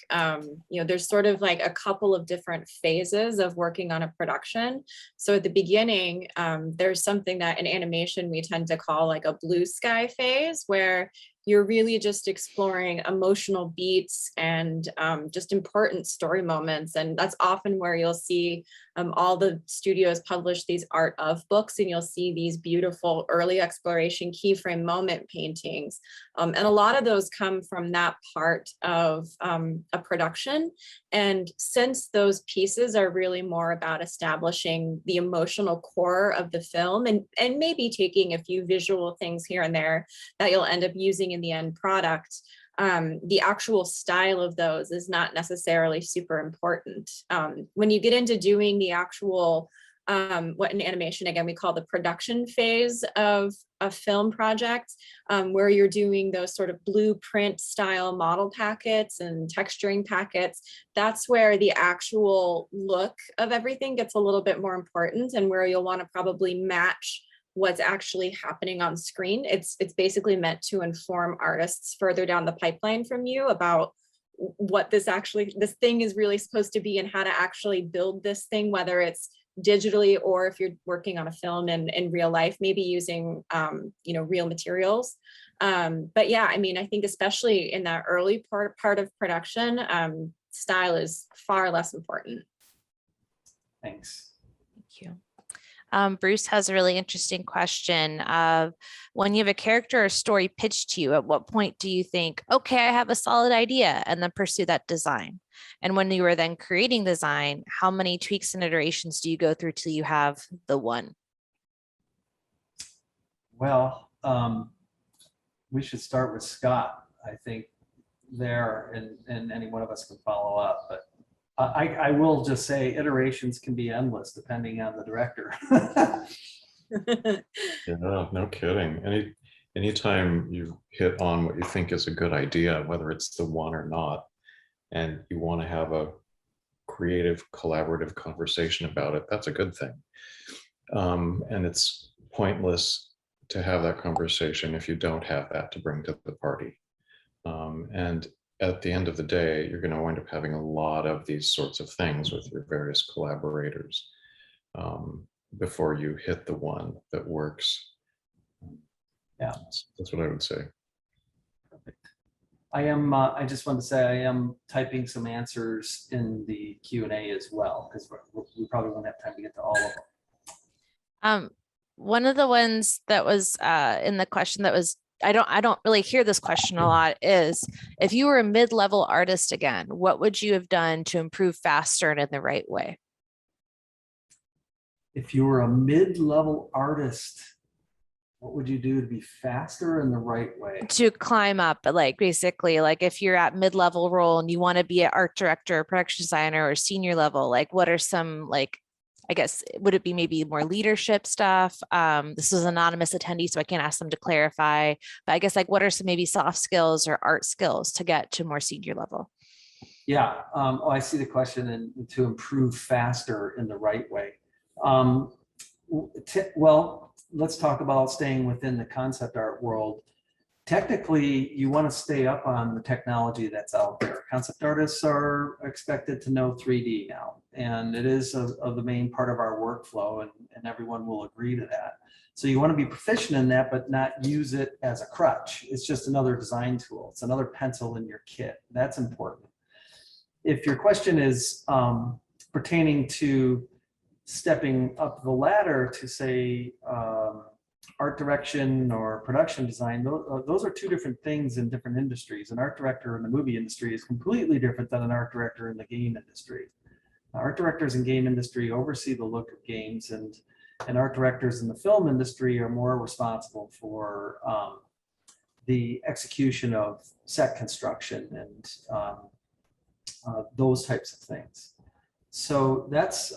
there's sort of like a couple of different phases of working on a production. So at the beginning, there's something that in animation we tend to call like a blue sky phase, where you're really just exploring emotional beats and just important story moments. And that's often where you'll see all the studios publish these art of books, and you'll see these beautiful early exploration keyframe moment paintings. And a lot of those come from that part of a production. And since those pieces are really more about establishing the emotional core of the film and maybe taking a few visual things here and there that you'll end up using in the end product, the actual style of those is not necessarily super important. When you get into doing the actual, what in animation, again, we call the production phase of a film project, where you're doing those sort of blueprint style model packets and texturing packets, that's where the actual look of everything gets a little bit more important, and where you'll want to probably match what's actually happening on screen. It's basically meant to inform artists further down the pipeline from you about what this thing is really supposed to be and how to actually build this thing, whether it's digitally or if you're working on a film in real life, maybe using real materials. But yeah, I mean, I think especially in that early part of production, style is far less important. Thanks. Thank you. Bruce has a really interesting question of, when you have a character or story pitched to you, at what point do you think, okay, I have a solid idea, and then pursue that design? And when you are then creating design, how many tweaks and iterations do you go through till you have the one? Well, we should start with Scott, I think, there, and any one of us can follow up, but I will just say iterations can be endless depending on the director. Yeah, no kidding. Anytime you hit on what you think is a good idea, whether it's the one or not, and you want to have a creative, collaborative conversation about it, that's a good thing. And it's pointless to have that conversation if you don't have that to bring to the party. And at the end of the day, you're going to wind up having a lot of these sorts of things with your various collaborators before you hit the one that works. Yeah, that's what I would say. Perfect. I just want to say I am typing some answers in the Q&A as well, because we probably won't have time to get to all of them. One of the ones that was in the question that was, I don't really hear this question a lot, is, if you were a mid-level artist again, what would you have done to improve faster and in the right way? If you were a mid-level artist, what would you do to be faster in the right way? To climb up, like basically, like if you're at mid-level role and you want to be an art director, or production designer, or senior level, like what are some, like, I guess, would it be maybe more leadership stuff? This is an anonymous attendee, so I can't ask them to clarify, but I guess, like, what are some maybe soft skills or art skills to get to more senior level? Yeah, I see the question, and to improve faster in the right way. Well, let's talk about staying within the concept art world. Technically, you want to stay up on the technology that's out there. Concept artists are expected to know 3D now, and it is the main part of our workflow, and everyone will agree to that. So you want to be proficient in that, but not use it as a crutch. It's just another design tool. It's another pencil in your kit. That's important. If your question is pertaining to stepping up the ladder to, say, art direction or production design, those are two different things in different industries. An art director in the movie industry is completely different than an art director in the game industry. Art directors in game industry oversee the look of games, and art directors in the film industry are more responsible for the execution of set construction and those types of things. So that's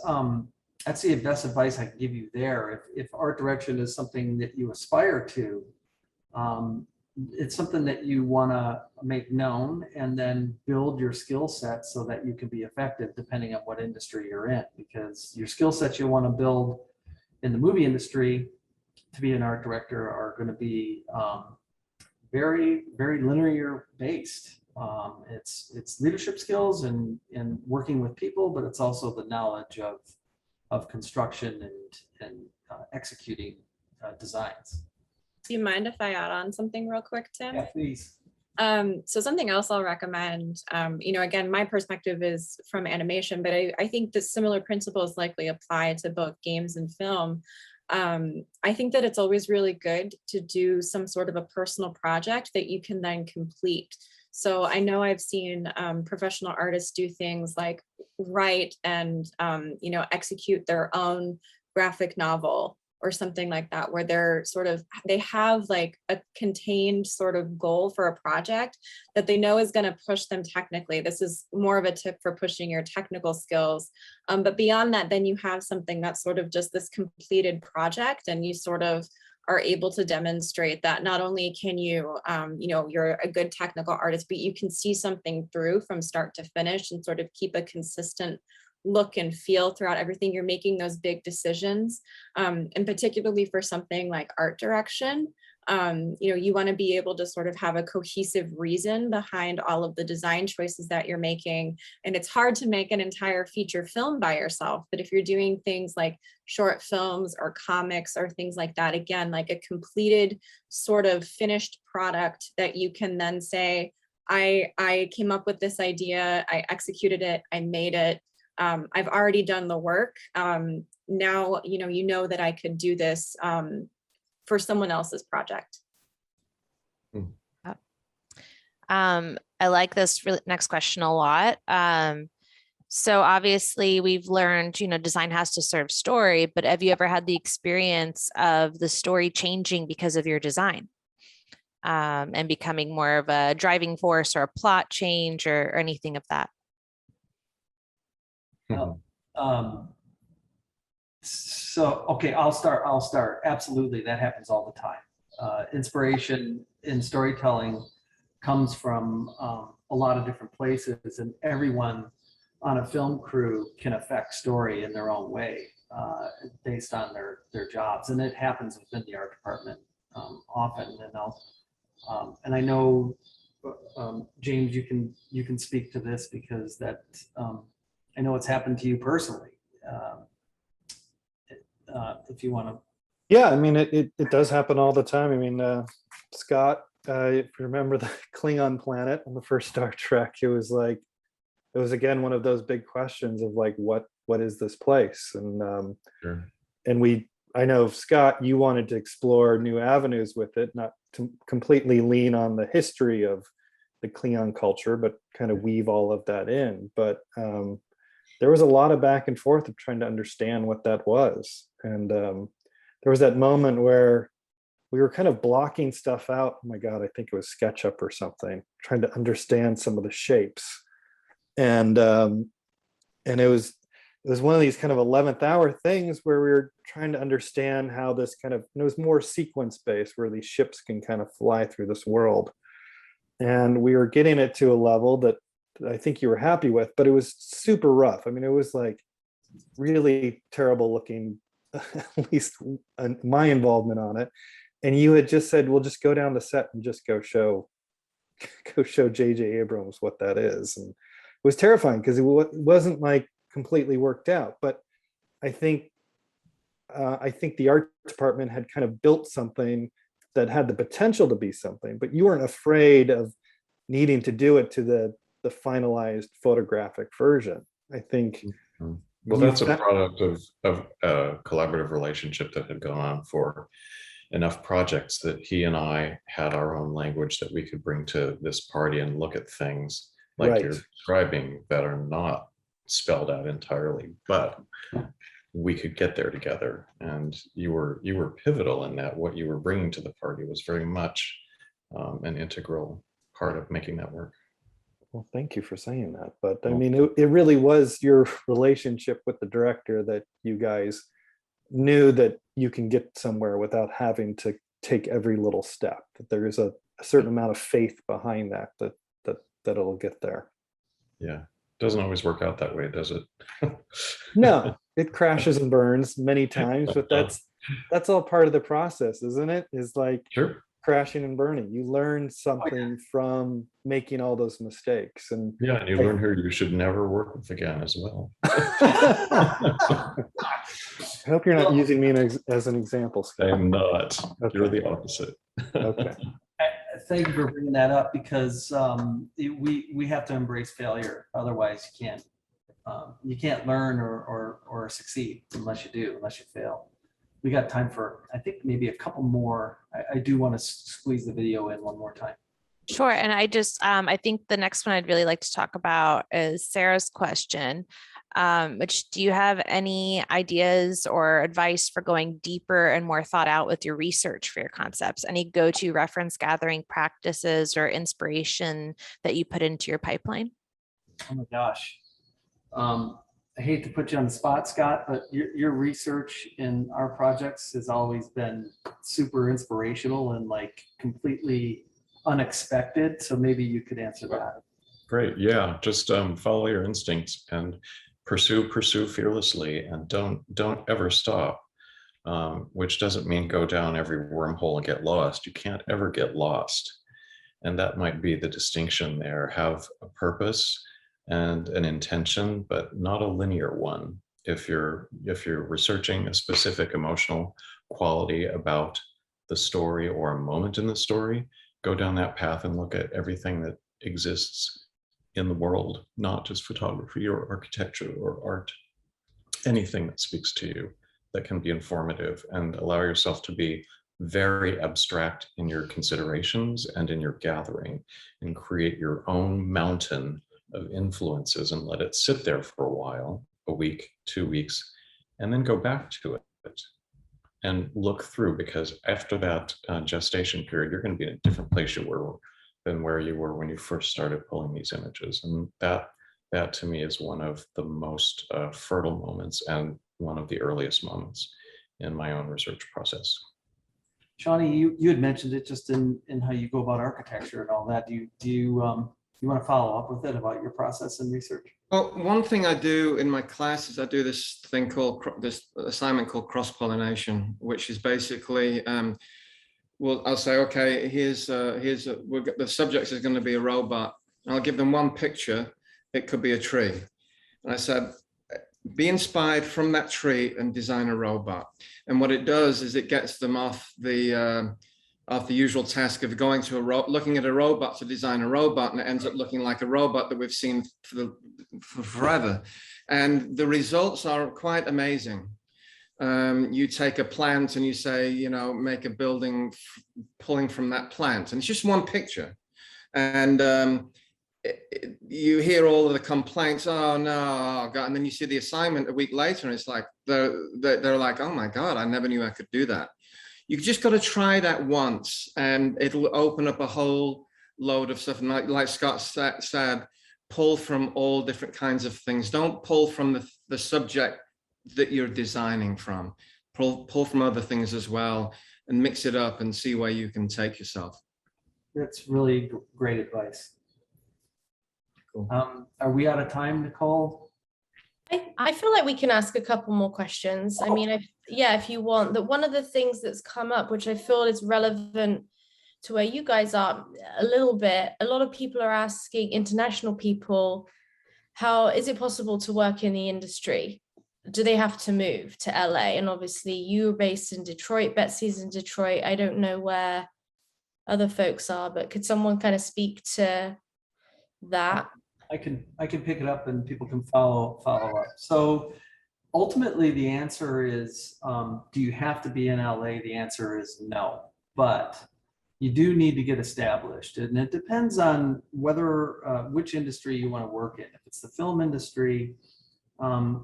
the best advice I can give you there. If art direction is something that you aspire to, it's something that you want to make known and then build your skill set so that you can be effective depending on what industry you're in, because your skill sets you want to build in the movie industry to be an art director are going to be very, very linear based. It's leadership skills and working with people, but it's also the knowledge of construction and executing designs. Do you mind if I add on something real quick, Tim? Yeah, please. So something else I'll recommend, again, my perspective is from animation, but I think that similar principles likely apply to both games and film. I think that it's always really good to do some sort of a personal project that you can then complete. So I know I've seen professional artists do things like write and, execute their own graphic novel or something like that, where they have like a contained sort of goal for a project that they know is going to push them technically. This is more of a tip for pushing your technical skills. But beyond that, then you have something that's sort of just this completed project, and you sort of are able to demonstrate that not only can you, you're a good technical artist, but you can see something through from start to finish and sort of keep a consistent look and feel throughout everything. You're making those big decisions, and particularly for something like art direction, you want to be able to sort of have a cohesive reason behind all of the design choices that you're making. And it's hard to make an entire feature film by yourself, but if you're doing things like short films or comics or things like that, again, like a completed sort of finished product that you can then say, I came up with this idea, I executed it, I made it. I've already done the work. Now, you know that I could do this for someone else's project. I like this next question a lot. So obviously we've learned, design has to serve story, but have you ever had the experience of the story changing because of your design? And becoming more of a driving force or a plot change or anything of that? Okay, I'll start. Absolutely, that happens all the time. Inspiration in storytelling comes from a lot of different places, and everyone on a film crew can affect story in their own way based on their jobs, and it happens within the art department often. And I know James, you can speak to this because I know it's happened to you personally. If you want to. Yeah, I mean, it does happen all the time. I mean, Scott, if you remember the Klingon Planet on the first Star Trek, it was again one of those big questions of like, what is this place? And Sure. and I know, Scott, you wanted to explore new avenues with it, not to completely lean on the history of the Klingon culture, but kind of weave all of that in. But there was a lot of back and forth of trying to understand what that was. And there was that moment where we were kind of blocking stuff out. Oh my God, I think it was SketchUp or something, trying to understand some of the shapes. And it was one of these kind of 11th hour things where we were trying to understand how this kind of, it was more sequence based, where these ships can kind of fly through this world. And we were getting it to a level that I think you were happy with, but it was super rough. I mean, it was like really terrible looking, at least my involvement on it. And you had just said, well, just go down the set and just go show J.J. Abrams what that is. And it was terrifying because it wasn't like completely worked out. But I think the art department had kind of built something that had the potential to be something, but you weren't afraid of needing to do it to the finalized photographic version. I think. Well, that's a product of a collaborative relationship that had gone on for enough projects that he and I had our own language that we could bring to this party and look at things like Right. you're describing that are not spelled out entirely, but we could get there together. And you were pivotal in that. What you were bringing to the party was very much an integral part of making that work. Well, thank you for saying that. But I mean, it really was your relationship with the director that you guys knew that you can get somewhere without having to take every little step, that there is a a certain amount of faith behind that it'll get there. Yeah. Doesn't always work out that way, does it? No, it crashes and burns many times, but that's all part of the process, isn't it? Is like Sure. crashing and burning. You learn something from making all those mistakes. And Yeah, and you learn who you should never work with again as well. I hope you're not using me as an example, I Scott. am not. You're Okay. the opposite. Okay. Thank you for bringing that up, because we have to embrace failure. Otherwise, you can't learn or succeed unless you fail. We got time for, I think, maybe a couple more. I do want to squeeze the video in one more time. Sure. And I think the next one I'd really like to talk about is Sarah's question, which, do you have any ideas or advice for going deeper and more thought out with your research for your concepts? Any go-to reference gathering practices or inspiration that you put into your pipeline? Oh my gosh. I hate to put you on the spot, Scott, but your research in our projects has always been super inspirational and like completely unexpected. So maybe you could answer that. Great. Yeah. Just follow your instincts and pursue fearlessly, and don't ever stop. Which doesn't mean go down every wormhole and get lost. You can't ever get lost. And that might be the distinction there. Have a purpose and an intention, but not a linear one. If you're researching a specific emotional quality about the story or a moment in the story, go down that path and look at everything that exists in the world, not just photography or architecture or art, anything that speaks to you that can be informative, and allow yourself to be very abstract in your considerations and in your gathering, and create your own mountain of influences and let it sit there for a while, a week, 2 weeks, and then go back to it and look through, because after that gestation period, you're going to be in a different place than where you were when you first started pulling these images. And that to me is one of the most fertile moments and one of the earliest moments in my own research process. Shawnee, you had mentioned it just in how you go about architecture and all that. Do you want to follow up with it about your process and research? Well, one thing I do in my classes, I do this thing called this assignment called cross-pollination, which is basically, well, I'll say, okay, the subject is going to be a robot. And I'll give them one picture. It could be a tree. And I said, be inspired from that tree and design a robot. And what it does is it gets them off the usual task of going to looking at a robot to design a robot, and it ends up looking like a robot that we've seen for forever. And the results are quite amazing. You take a plant and you say, make a building pulling from that plant, and it's just one picture. And you hear all of the complaints, oh no, oh God. And then you see the assignment a week later and it's like, they're like, oh my God, I never knew I could do that. You just got to try that once and it'll open up a whole load of stuff. And like Scott said, pull from all different kinds of things. Don't pull from the subject that you're designing from. Pull from other things as well and mix it up and see where you can take yourself. That's really great advice. Cool. Are we out of time, Nicole? I feel like we can ask a couple more questions. I mean, if you want. That one of the things that's come up, which I feel is relevant to where you guys are a little bit, a lot of people are asking international people, how is it possible to work in the industry? Do they have to move to LA? And obviously you're based in Detroit, Betsy's in Detroit. I don't know where other folks are, but could someone kind of speak to that? I can pick it up and people can follow up. So ultimately the answer is, do you have to be in LA? The answer is no, but you do need to get established. And it depends on whether, which industry you want to work in. If it's the film industry,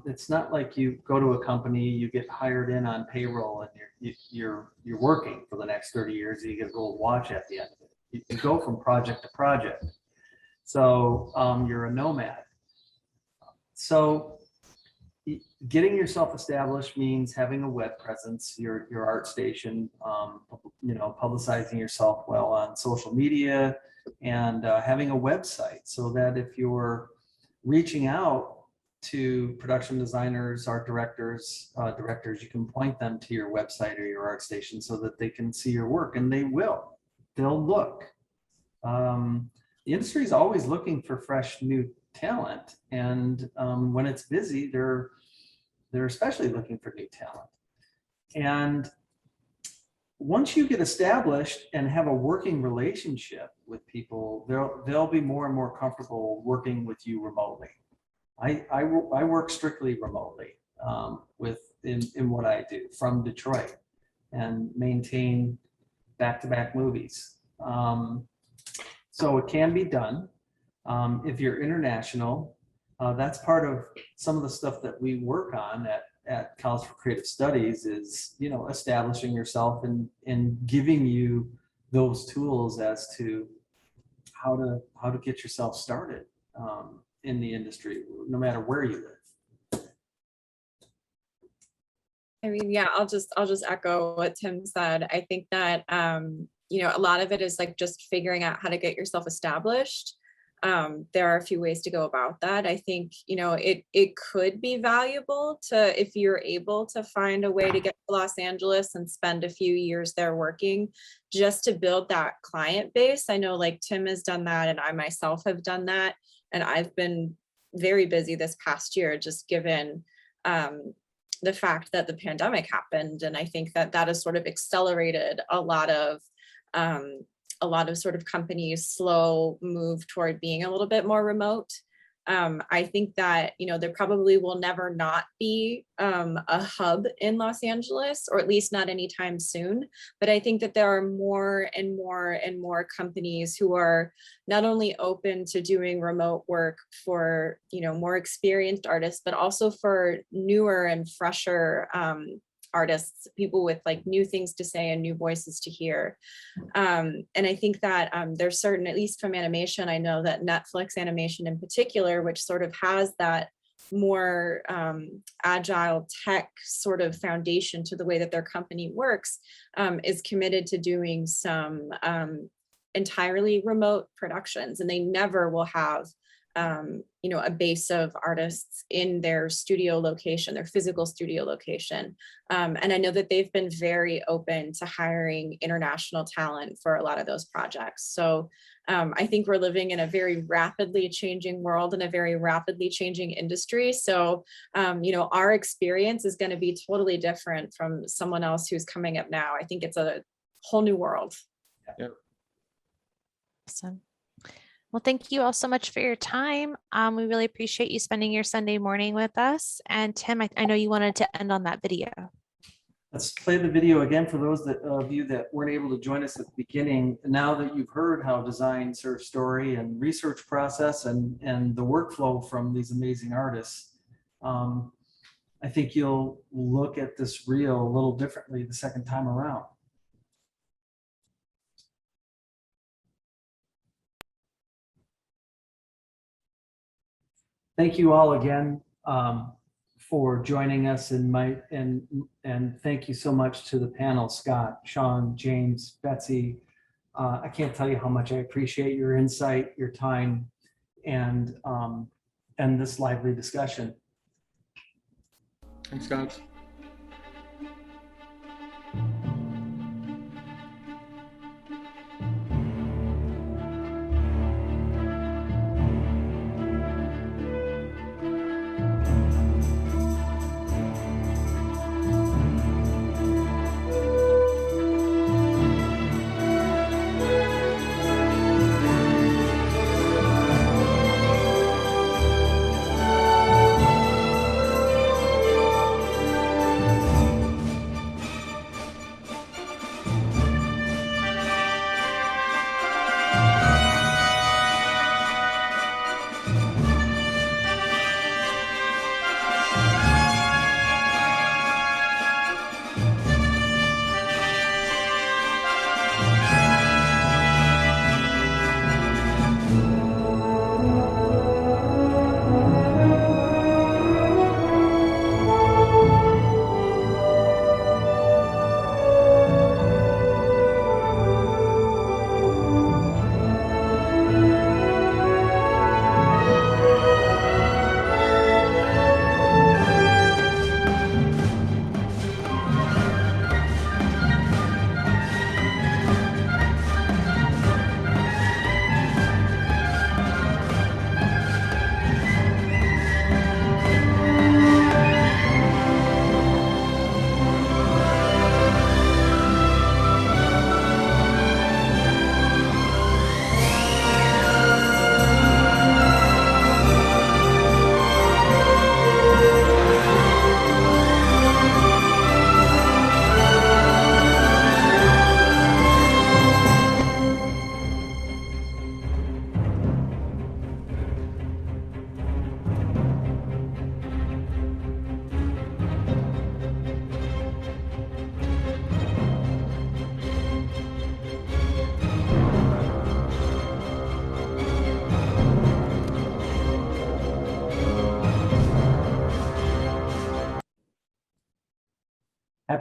it's not like you go to a company, you get hired in on payroll and you're working for the next 30 years and you get a gold watch at the end of it. You go from project to project. So you're a nomad. So getting yourself established means having a web presence, your art station, publicizing yourself well on social media, and having a website, so that if you're reaching out to production designers, art directors, you can point them to your website or your art station so that they can see your work, and they'll look. The industry is always looking for fresh new talent, and when it's busy, they're especially looking for new talent. And once you get established and have a working relationship with people, they'll be more and more comfortable working with you remotely. I work strictly remotely in what I do from Detroit, and maintain back-to-back movies. So it can be done. If you're international, that's part of some of the stuff that we work on at College for Creative Studies, is, establishing yourself and giving you those tools as to how to get yourself started in the industry, no matter where you live. I mean, yeah, I'll just echo what Tim said. I think that a lot of it is like just figuring out how to get yourself established. There are a few ways to go about that. I think, it could be valuable if you're able to find a way to get to Los Angeles and spend a few years there working, just to build that client base. I know like Tim has done that, and I myself have done that. And I've been very busy this past year, just given the fact that the pandemic happened. And I think that has sort of accelerated a lot of sort of companies' slow move toward being a little bit more remote. I think that, there probably will never not be a hub in Los Angeles, or at least not anytime soon. But I think that there are more and more and more companies who are not only open to doing remote work for, more experienced artists, but also for newer and fresher artists, people with like new things to say and new voices to hear. And I think that there's certain, at least from animation, I know that Netflix animation in particular, which sort of has that more agile tech sort of foundation to the way that their company works, is committed to doing some entirely remote productions, and they never will have a base of artists in their studio location, their physical studio location. And I know that they've been very open to hiring international talent for a lot of those projects. So I think we're living in a very rapidly changing world and a very rapidly changing industry. So, our experience is going to be totally different from someone else who's coming up now. I think it's a whole new world. Yep. Awesome. Well, thank you all so much for your time. We really appreciate you spending your Sunday morning with us. And Tim, I know you wanted to end on that video. Let's play the video again for those of you that weren't able to join us at the beginning. Now that you've heard how design serves story and research process and the workflow from these amazing artists, I think you'll look at this reel a little differently the second time around. Thank you all again for joining us, and thank you so much to the panel, Scott, Sean, James, Betsy. I can't tell you how much I appreciate your insight, your time, and this lively discussion. Thanks, Scott.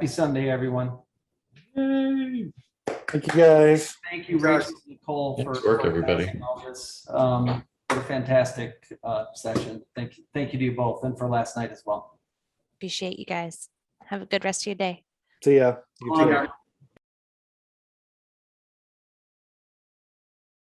Happy Sunday, everyone. Thank you, guys. Thank you, Rachel and Nicole, for Nice work, everybody. organizing all this. What a fantastic session. Thank you to you both, and for last night as well. Appreciate you guys. Have a good rest of your day. See ya. You too. Bye.